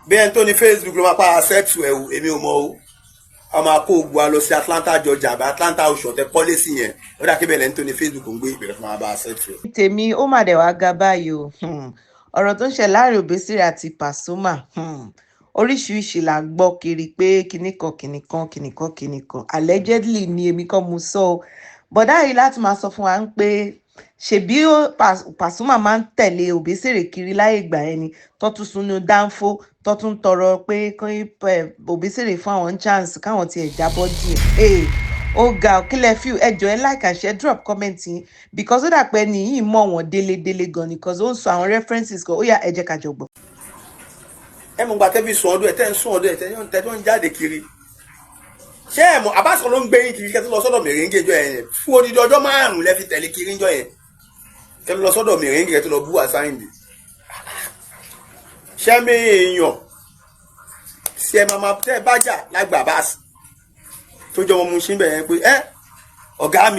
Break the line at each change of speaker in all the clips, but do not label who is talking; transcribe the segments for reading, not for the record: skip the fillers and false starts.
bí ẹni tó ní Facebook ló máa pa accept ẹ o èmi ò mọ o a máa kó ogun wa lọ sí Atlanta Georgia àbí Atlanta oṣù ọ̀tẹ̀ policy yẹn ó dà kébẹ̀ lẹ́ni tó ní Facebook ń gbé ìbẹ̀rẹ̀ fún wa bá accept ẹ.
tèmi ó mà dẹ̀ wá ga báyìí o ọ̀rọ̀ tó ń ṣe láàrin Obesere àti Pasuma oríṣiríṣi là ń gbọ́ kiri pé kìnnìkan allegedly ni èmi kọ́ mo sọ o bọ̀dá yìí láti máa sọ fún wa ń pé ṣebí Pasuma máa ń tẹ̀lé Obesere kiri láyé ìgbà ẹni tó tún sunu dánfó tó tún tọrọ pé Obesere fún àwọn chance káwọn tiẹ̀ jábọ́ díẹ̀ ó ga kílẹ̀ fíw ẹjọ́ ẹ like and share drop comment yín because ó dà pé ẹni yìí mọ̀ wọ́n délédélé gan ni because ó ń sọ àwọn references kan ó yá ẹ jẹ́ ká jọ gbọ́.
ẹ mọ̀ gba tẹ́bí sùn ọdún ẹ̀ tẹ́ ń sùn ọdún ẹ̀ tẹ́ tó ń jáde kiri ṣé ẹ mọ̀ Abbas ló ń gbé yín kiri kẹ́ tó lọ sọ́dọ̀ Mèrèǹgè jọ yẹn fún odidi ọjọ́ 5 lẹ́ fi tẹ̀lé kiri jọ yẹn kẹ́ tó lọ sọ́dọ̀ Mèrèǹgè tó lọ bú Àsáyìndé ṣé mi èèyàn ṣé ẹ máa tẹ́ bájà lágbà Abbas tó jọ wọn mu sí bẹ̀ yẹn pé ọ̀gá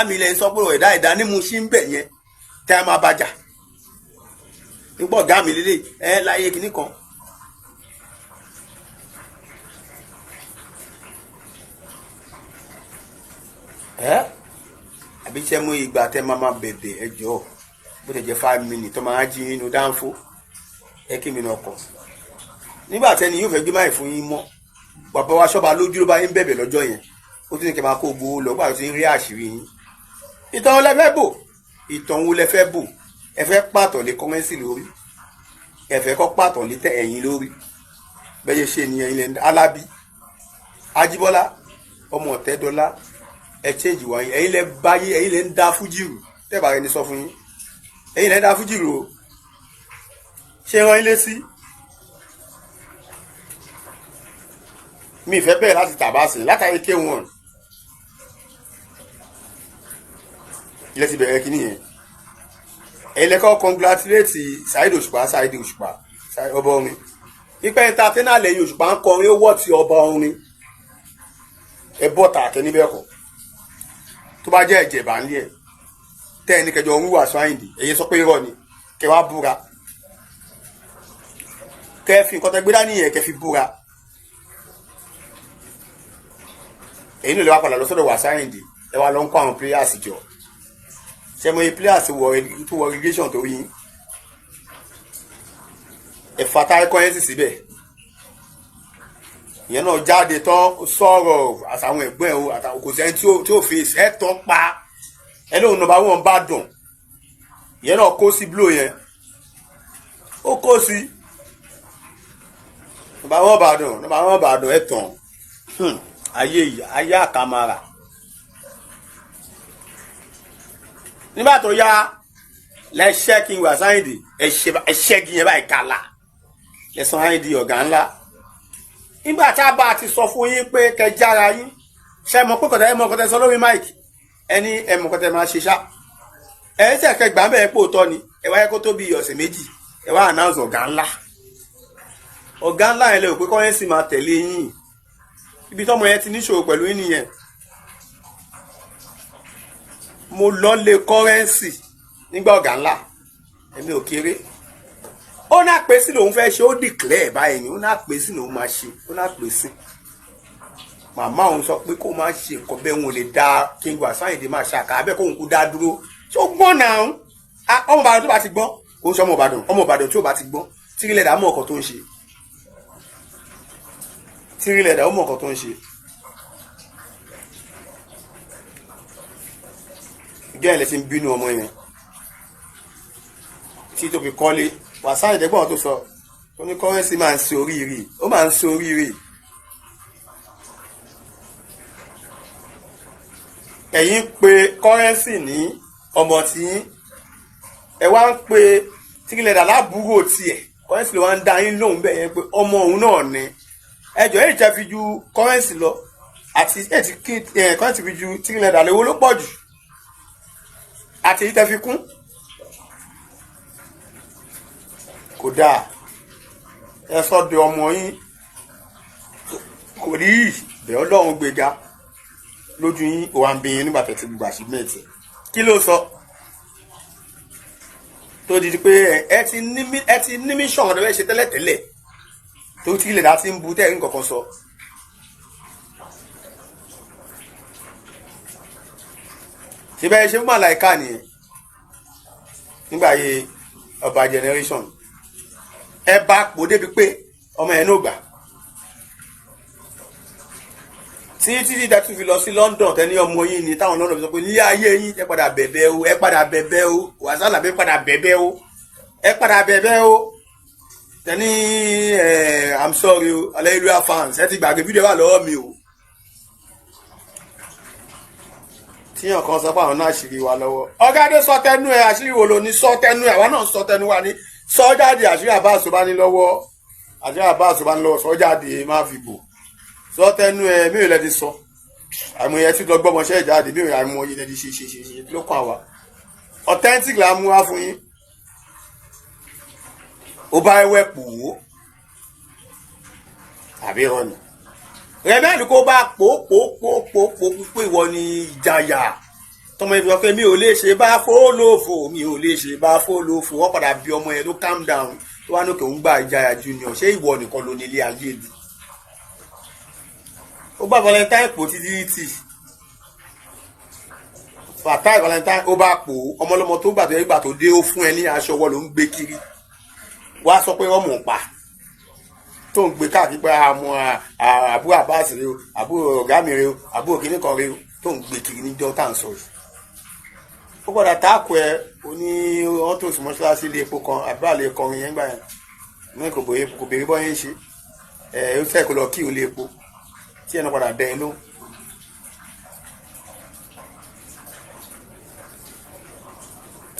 mi lẹ́yìn sọ pé ẹ̀dá ní mu sí bẹ̀ yẹn tẹ́ ẹ máa bájà nígbà ọ̀gá mi lélẹ̀ láyé kìíní kan. àbí ṣe mú ìgbà tẹ́ máa bẹ̀bẹ̀ ẹjọ́ bó tẹ̀ jẹ́ 5 minutes tó máa jí inú dáńfó kí mi náà kọ̀ nígbà tẹ́ni yóò fẹ́ gbé máì fún yín mọ́ bàbá wa ṣọ́ba lójú ló bá yín bẹ̀bẹ̀ lọ́jọ́ yẹn ó tún ní kí n máa kó gbowó lọ gbà tó ń rí àṣírí yín ìtàn wo lẹ fẹ́ bò ẹ fẹ́ pàtó lé kọ́mẹ́nsì lórí ẹ fẹ́ kọ́ pàtó lé tẹ ẹ̀yìn lórí bẹ́ẹ̀ ṣe nìyẹn ilẹ̀ Alábí Ajíbọ́lá ọmọ Ọ̀tẹ́dọ́lá ẹ change wáyé ẹ̀yin lẹ báyé ẹ̀yin lẹ ń dá fújì rù tẹ́bà rẹ ní sọ fún yín ẹ̀yin lẹ ń dá fújì rù o ṣé rán ilé sí mi ìfẹ́ bẹ̀rẹ̀ láti tàbáṣe látàrí K1 ilẹ̀ ti bẹ̀rẹ̀ kí nìyẹn ẹ̀yin lẹ́kọ́ congratulate Saheed Òṣùpá ọba orin ipa entertainer lẹ́yìn Òṣùpá ń kọrin ó wọ́ ti ọba orin ẹ bọ́ta àkẹ́ níbẹ̀ kọ́ tó bá jẹ́ ẹ̀jẹ̀ bá ń lé ẹ̀ tẹ́ ẹni kẹjọ ń wà Àsáyìndé ẹ̀yin sọ pé irọ́ ni kẹ wá búra kẹ fi nǹkan tẹ gbé dání yẹn kẹ fi búra èyí ló lè wá padà lọ sọ́dọ̀ Àsáyìndé ẹ wá lọ ń kó àwọn players jọ ṣe mo ye players tó wọ irrigation tó yín ẹ̀fà táyé kọ́yẹ́nsì síbẹ̀ ìyẹn náà jáde tán sọ̀rọ̀ àtàwọn ẹ̀gbọ́n ẹ̀ o àtàwọn kò sẹ́ni tí ò fi ẹ̀tàn pa ẹni òun nọmba wọn bá dùn ìyẹn náà kó sí blow yẹn ó kó sí nọmba wọn bá dùn ẹ̀tàn ayé àkàmàrà nígbà tó yá lẹ́ṣẹ́ kí n wà Àsáyìndé ẹ̀ṣẹ́ kí yẹn báyìí kàlà ẹ̀sán Àyìndé ọ̀gá ńlá nígbà tá a bá ti sọ fún yín pé kẹ jára yín ṣe mọ̀ pé kọ̀tẹ́ ẹmọ kọ̀tẹ́ sọ lórí máìkì ẹni ẹmọ kọ̀tẹ́ máa ṣe ṣá ẹ ṣe kẹ gbà bẹ́ẹ̀ pò tọ́ ni ẹ wáyé kó tó bí ọ̀sẹ̀ méjì ẹ wá announce ọ̀gá ńlá yẹn lè rò pé kọ́rẹ́nsì máa tẹ̀lé yín ibi tọ́mọ yẹn ti níṣòro pẹ̀lú yín nìyẹn mo lọ lé kọ́rẹ́nsì nígbà ọ̀gá ńlá ẹ̀mí ò kéré ó náà pè sí lòun fẹ́ ṣe ó declare báyìí ni ó náà pè sí lòun máa ṣe ó náà pè sí màmá òun sọ pé kó máa ṣe nǹkan bẹ́ẹ̀ wọn ò lè dá King Àsáyìndé máa ṣàkà abẹ́ kóun kú dá dúró ṣó gbọ́n náà ọmọ Ìbàdàn tó bá ti gbọ́n kò ń ṣe ọmọ Ìbàdàn tí ò bá ti gbọ́n Tírílẹ̀dà mọ̀ ọ̀kan tó ń ṣe Tírílẹ̀dà ó mọ̀ ọ̀kan tó ń ṣe ìjọ ẹ̀ lè ti ń bínú ọmọ yẹn tí tó fi kọ́lé Àsáyìndé gbọ́n tó sọ ó ní kọ́rẹ́nsì máa ń ṣe oríire ó máa ń ṣe oríire ẹ̀yin pé kọ́rẹ́nsì ní ọmọ tí ẹ wá ń pe Tírílẹ̀dà lábúrò tiẹ̀ kọ́rẹ́nsì ló wá ń dá yín lóhùn bẹ́ẹ̀ yẹn pé ọmọ òun náà ni ẹjọ́ èyí tẹ́ fi ju kọ́rẹ́nsì lọ àti èyí kí kọ́rẹ́nsì fi ju Tírílẹ̀dà lówó ló pọ̀ jù àti èyí tẹ́ fi kún kò dáa ẹ sọ́dọ̀ ọmọ yín kò rí bẹ́ẹ̀ Ọlọ́run gbéga lójú yín òwà ń bí yín nígbà tẹ̀tí gbogbo àṣìmẹ́ẹ̀tì kí ló sọ tó di pé ẹ ti ní mission ọ̀dọ̀ ẹ ṣe tẹ́lẹ̀tẹ́lẹ̀ tó ti ilẹ̀ dá ti ń bu tẹ́ ẹ̀ ń kọ̀kan sọ. ṣe bẹ́ẹ̀ ṣe fún Màláíkà nìyẹn nígbà yẹ ọba generation ẹ bá pò débi pé ọmọ ẹ̀ náà gbà títí dàtú fi lọ sí London tẹ́ni ọmọ yín ni táwọn London fi sọ pé ní ayé yín ẹ padà bẹ̀bẹ̀ o ẹ padà bẹ̀bẹ̀ o wàsálà bí padà bẹ̀bẹ̀ o ẹ padà bẹ̀bẹ̀ o tẹ́ni I'm sorry o Hallelujah fans ẹ ti gbàgbé fídíò wà lọ́wọ́ mi o tíyàn kan sọ pé àwọn náà àṣírí wa lọ́wọ́ ọ̀gádé sọ tẹnu ẹ àṣírí wo ló ní sọ tẹnu ẹ àwa náà sọ tẹnu wa ní sọ jáde àṣírí àbáàsó bá ní lọ́wọ́ àṣírí àbáàsó bá ní lọ́wọ́ sọ jáde má fi bò sọ tẹnu ẹ mí ò lẹ́ẹ̀dí sọ àìmọye tí lọ gbọ́mọṣẹ́ ìjáde mí ò àìmọye lẹ́ẹ̀dí ṣe ló kàn wá authentic là ń mú wá fún yín ó bá ẹwẹ́ pò ó àbí rọ́ọ̀nì rẹ̀mẹ́lì kó bá pò ìwọ ni ìjàyà tọmọ ìbí ọkẹ mi ò lè ṣe bá fólófò mi ò lè ṣe bá fólófò wọ́n padà bí ọmọ yẹn ló calm down tó wá lókè ń gba ìjàyà junior ṣé ìwọ nìkan ló ní ilé ayé ni ó bá Valentine pò títí Fatai Valentine ó bá pò ọmọlọmọ tó gbà tó yẹ gbà tó dé ó fún ẹ ní aṣọ ọwọ́ ló ń gbé kiri wá sọ pé wọ́n mọ̀ pa tó ń gbé káàkiri pé àbúrò àbáàsì rẹ o àbúrò ọ̀gá mi rẹ o àbúrò kìíní kan rẹ o tó ń gbé kiri níjọ́ tá à ń sọ yìí ó gbọ́dọ̀ táàkù ẹ o ní wọ́n tó sì mọ́ṣáláṣí ilé epo kan àbúrò àlè kọrin yẹn gbà yẹn ní kò béèrè bọ́ yẹn ṣe ó fẹ́ kó lọ kí o lé epo tí ẹnu padà dẹ inú.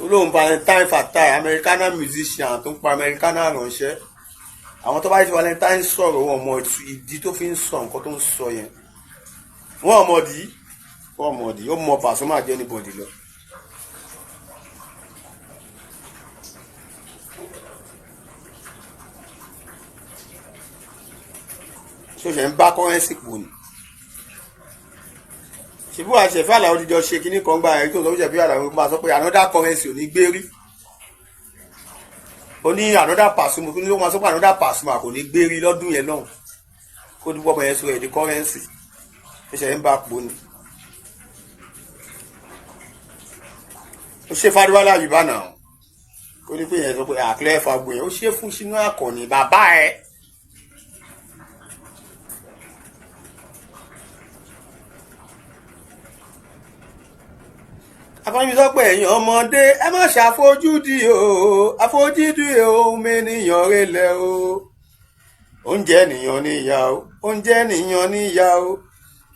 olóhùn Valentine Fatai Americana musician tó ń pa Americana ránṣẹ́ àwọn tó bá ti Valentine sọ̀rọ̀ wọn mọ ìdí tó fi ń sọ nǹkan tó ń sọ yẹn wọn mọ̀dí ó mọ Pasuma jẹ́ anybody lọ. ṣoṣẹ ń bá kọ́rẹ́nsì pò ní ṣìbú àṣẹfẹ́ àlàó dídọ̀ ṣe kíní kan gba ẹ̀rí tó sọ ṣẹ̀fẹ́ àlàó máa sọ pé another currency ò ní gbé rí ó ní another Pasuma kí ló máa sọ pé another Pasuma kò ní gbé rí lọ́dún yẹn náà kó dúpọ̀ ọmọ yẹn sọ èdè currency ṣẹ̀ṣẹ̀ ń bá pò ní. ó ṣe fàdúrà Yorùbá náà ó ní pé yẹn sọ pé àkílẹ̀ fagbó yẹn ó ṣe fún sínú àkànní bàbá ẹ̀. àfọ̀nmi sọ pé ẹ̀yin ọmọdé ẹ má ṣàfojúdi o àfojúdi ohun ènìyàn relẹ̀ o oúnjẹ ènìyàn níyà o oúnjẹ ènìyàn níyà o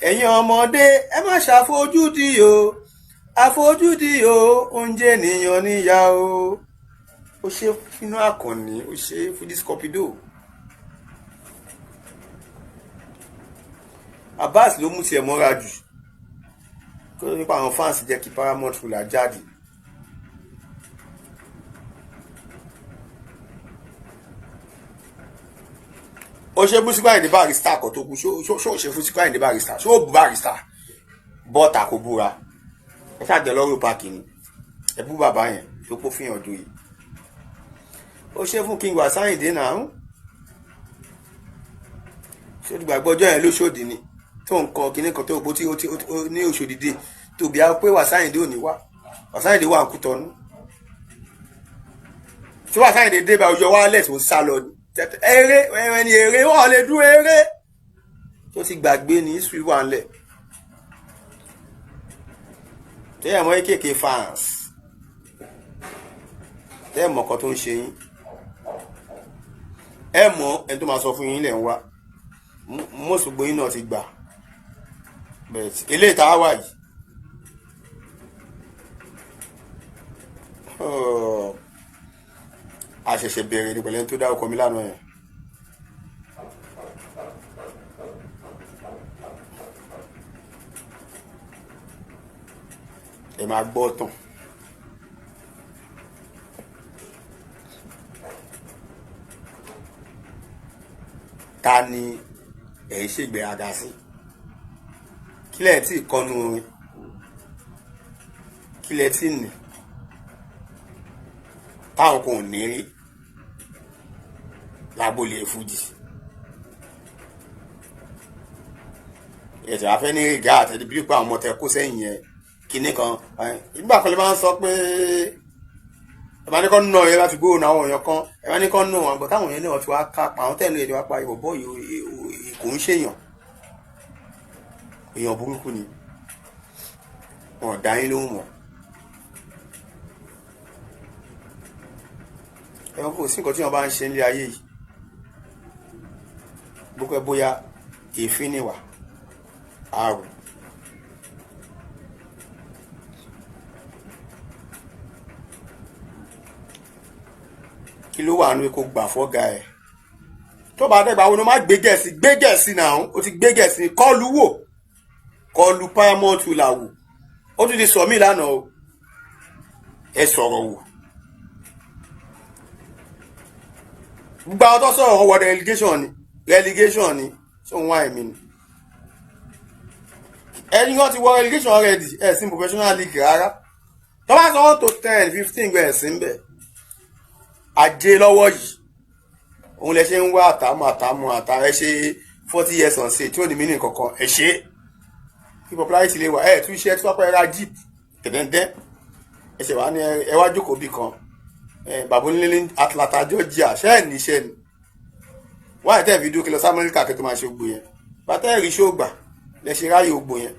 ẹ̀yin ọmọdé ẹ má ṣàfojúdi o àfojúdi o oúnjẹ ènìyàn níyà o ó ṣe fínú àkànní ó ṣe fúdí scorpido Abbas ló mú tiẹ̀ mọ́ra jù kó nípa àwọn fans jẹ́ kí Paramount Ruler jáde. ó ṣe fún Síkírù Àyìndé Barrister kò tó kú ṣó ṣe fún Síkírù Àyìndé Barrister ṣó bú Barrister bọ́ọ̀tà kò búra ẹ ṣàjẹ́ lọ́rùn páàkì ni ẹ bú bàbá yẹn tó kó fihàn ojú yìí. ó ṣe fún King Wasiu Ayinde náà ṣó dìgbàgbọ́ ọjọ́ yẹn lóṣòdì ni tó ń kọ kíní kan tó bó tí ó ní Òṣòdìdè tó bí a pé Wasiu Ayinde ò ní wá Wasiu Ayinde wà ń Kútọ̀nù tí Wasiu Ayinde dé bá ọjọ́ wálẹ̀ tó ń sá lọ eré ẹni eré wọn lè dún eré tó ti gbàgbé ní history wà ńlẹ̀ tẹ́yà mọ́ kéèké fans tẹ́yà mọ́ kan tó ń ṣe yín ẹ mọ̀ ẹni tó máa sọ fún yín lẹ̀ ń wá mọ́sùgbọ́n yín náà ti gbà bẹ̀rẹ̀ eléyìí tá a wà yìí a ṣẹ̀ṣẹ̀ bẹ̀rẹ̀ ní pẹ̀lẹ́ tó dá ọkọ mi lánàá yẹn ẹ máa gbọ́ tán ta ni ẹ̀ ń ṣègbéraga sí kílẹ̀ tí ìkọnu orin kílẹ̀ tí nì táwọn kò ní rí lágbólé fújì. ẹ̀sẹ̀ afẹ́ ní rìgá àtẹ̀lé bí pé àwọn ọmọ tẹ kó sẹ́yìn yẹn kinní kan ìgbà kan lè máa ń sọ pé ẹ máa ní kọ́ nù ẹ láti gbóhùn àwọn èèyàn kan ẹ máa ní kọ́ nù wọn gbọ́ táwọn èèyàn náà ti wá ká pa àwọn tẹ̀lé èdè wá pa ìbò bọ́ kò ń ṣèyàn èèyàn burúkú ni wọn dá yín lóhùn mọ́ ẹ̀wọ̀n kò sí nǹkan tí wọ́n bá ń ṣe nílé ayé yìí gbogbo ẹ bóyá èéfín níwà àrùn kí ló wà nínú kó gbà fọ́gà ẹ̀ tó bá dẹ́gbà wọn ló má gbé gẹ̀ẹ́sì náà ó ti gbé gẹ̀ẹ́sì kọlu wò kọlu paramount là wò ó tún ti sọ mí lánàá o ẹ sọ̀rọ̀ wò gbogbo àwọn tó sọ̀rọ̀ wọn wọ relegation ni ṣé òun wá ẹ̀mí ni ẹni wọ́n ti wọ relegation already ẹ̀ sí professional league rárá tó bá sọ wọ́n tó 10-15 gbẹ̀ ẹ̀ sí ń bẹ̀ ajé lọ́wọ́ yìí òun lẹ ṣe ń wá àtàmù ẹ ṣe 40 years on say tí ò ní mí ní kankan ẹ ṣe kí popularity lè wà ẹ tún iṣẹ́ tí wọ́n pẹ́ ra jeep tẹ̀dẹ̀ndẹ́ ẹ ṣe wá ní ẹ wá jókòó bì kan bàbá onílé ní Atlanta Georgia ṣe ẹ̀ níṣẹ́ ni wọ́n àìtẹ́ fídíò kí lọ sí Amẹ́ríkà kí tó máa ṣe ògbò yẹn bàtẹ́ ẹ̀rí ṣóògbà lẹ ṣe ráyè ògbò yẹn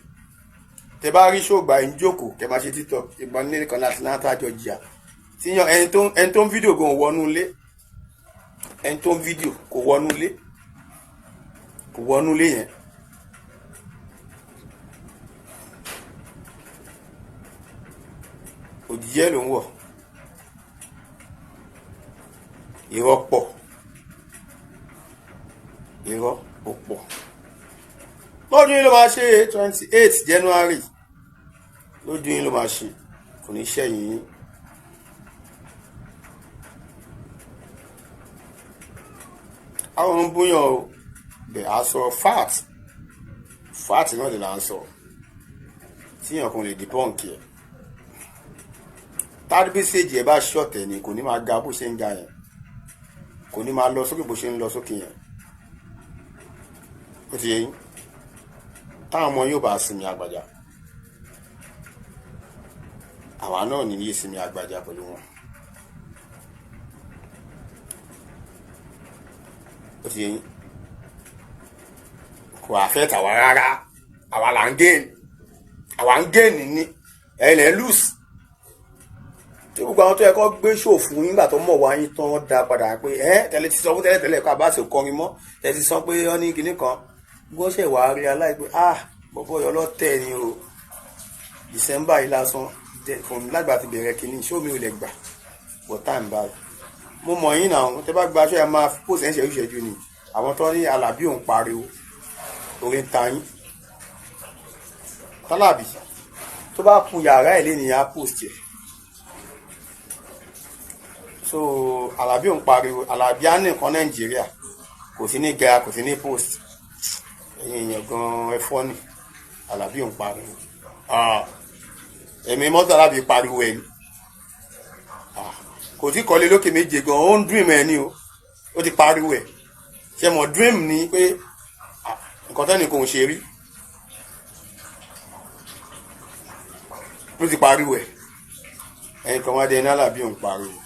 tẹ bá rí ṣóògbà ẹ̀ ń jókòó kẹ máa ṣe títọ̀ ìbọn nílé kan ní Atlanta Georgia tíyan ẹni tó ń fídíò gan wọnú ilé ẹni tó ń fídíò kò wọnú ilé yẹn òjìjẹ́ ló ń wọ̀ irọ́ pọ̀ lọ́dún yìí ló máa ṣe 28 January lọ́dún yìí ló máa ṣe kò ní ṣẹ̀yìn yín. àwọn ń bóyàn o bẹ̀ á sọ fact náà lè là ń sọ tíyàn kan lè dìbọ́ǹkì ẹ̀ tádùbísèjì ẹ̀ bá ṣọ̀tẹ̀ ni kò ní máa ga bó ṣe ń ga yẹn kò ní máa lọ sókè bó ṣe ń lọ sókè yẹn ó ti yẹ yín táwọn ọmọ yóò bá sinmi àgbàjà àwa náà ní yé sinmi àgbàjà pẹ̀lú wọn ó ti yẹ yín kò àfẹ́ tàwa rárá àwa là ń gẹ́ẹ̀nì ní ẹ̀lẹ́ lùsì tí gbogbo àwọn tó yẹ kó gbé ṣò fún nígbà tó mọ̀ wáyé tán dá padà pé tẹ́lẹ̀ ti sọ fún tẹ́lẹ̀ kó àbá ṣe kọrin mọ́ tẹ́lẹ̀ ti sọ pé ó ní kinní kan gbọ́sẹ̀ wà á rí aláìpẹ́ bọ̀bọ̀ yọ lọ́tẹ̀ ni o December yìí lásán fún lágbà ti bẹ̀rẹ̀ kinní ṣó mi ò lè gbà bọ̀ time báyìí mo mọ̀ yín náà tẹ́ bá gba aṣọ yẹn máa pòsẹ̀ ń ṣẹ́jú ni àwọn tó ní Alábí òun pariwo orí ń ta yín tálábì tó bá kun yàrá ẹ̀ lé nìyà post ẹ̀ so Alábí òun pariwo Alábí á ní nǹkan Nàìjíríà kò sí ní gẹ́ra kò sí ní post ẹ̀yìn èèyàn gan ẹ̀fọ́ ni Alábí òun pariwo ẹ̀mí mọ́tò Alábí pariwo ẹ̀ ni kò tí kọ́lé lókè méje gan ó ń dream ẹ̀ ni ó ti pariwo ẹ̀ ṣe mọ̀ dream ni pé nǹkan tẹ́nì kò ń ṣe rí ló ti pariwo ẹ̀ ẹ̀yìn kan wá dé ní Alábí òun pariwo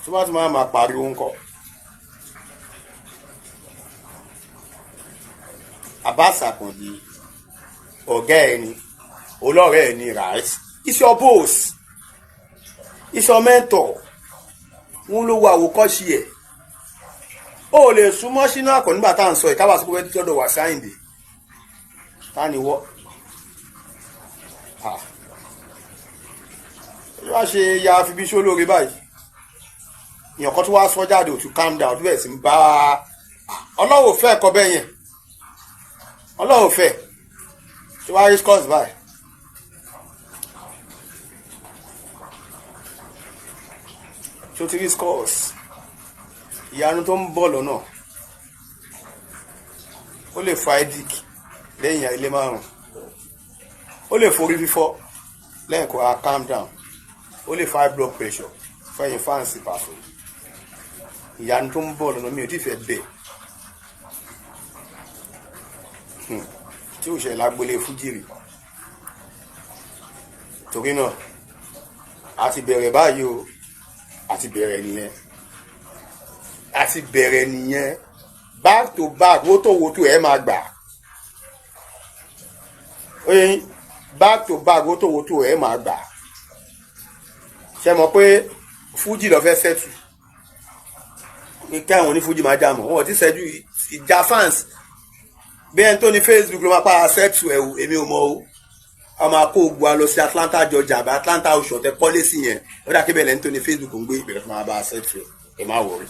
tó bá tún máa pariwo ńkọ́ Abbas Akande ọ̀gá ẹ̀ ni olóòrẹ́ ẹ̀ ni right it's your boss it's your mentor wọn ló wo àwòkọ́ṣe ẹ̀ ó lè súnmọ́ sínú àkọ́ nígbà tá à ń sọ ìkáwà sí pé tọ́dọ̀ wà sáyìndé ta ni wọ́ wá ṣe ya fi bí ṣó lóore báyìí èèyàn kan tó wá sọ jáde òtún calm down tó bẹ̀rẹ̀ sí ń bá ọlọ́wọ́ fẹ́ ẹ̀kọ́ bẹ́ẹ̀ yẹn ọlọ́wọ́ fẹ́ tó wá rí scores báyìí tó ti rí scores ìyanu tó ń bọ̀ lọ́nà ó lè fa headache lẹ́yìn ilé márùn ó lè forí fífọ́ lẹ́yìn kó a calm down ó lè fa high blood pressure fẹ́yìn fáǹsì Paso ìyanu tó ń bọ̀ lọ́nà mi ò tí fẹ́ bẹ̀ tí ò ṣe lágbólé fújì rí torí náà a ti bẹ̀rẹ̀ báyìí o a ti bẹ̀rẹ̀ nìyẹn back to back wótòwótò ẹ máa gbà oyin back to back wótòwótò ẹ máa gbà ṣe mọ̀ pé fújì lọ fẹ́ sẹ́tù kí àwọn onífújì máa jà mọ́ wọn ti ṣẹ́jú ìjà fans bí ẹni tó ní Facebook ló máa pa sẹ́tù ẹ̀ èmi ò mọ̀ o a máa kó ogun a lọ sí Atlanta Georgia àbí Atlanta oṣù ọ̀tẹ̀ pọ́lẹ́sì yẹn ó dà kébẹ̀lẹ̀ ní tó ní Facebook ń gbé ìbẹ̀rẹ̀ fún wa bá sẹ́tù ẹ̀ má wọ̀rí.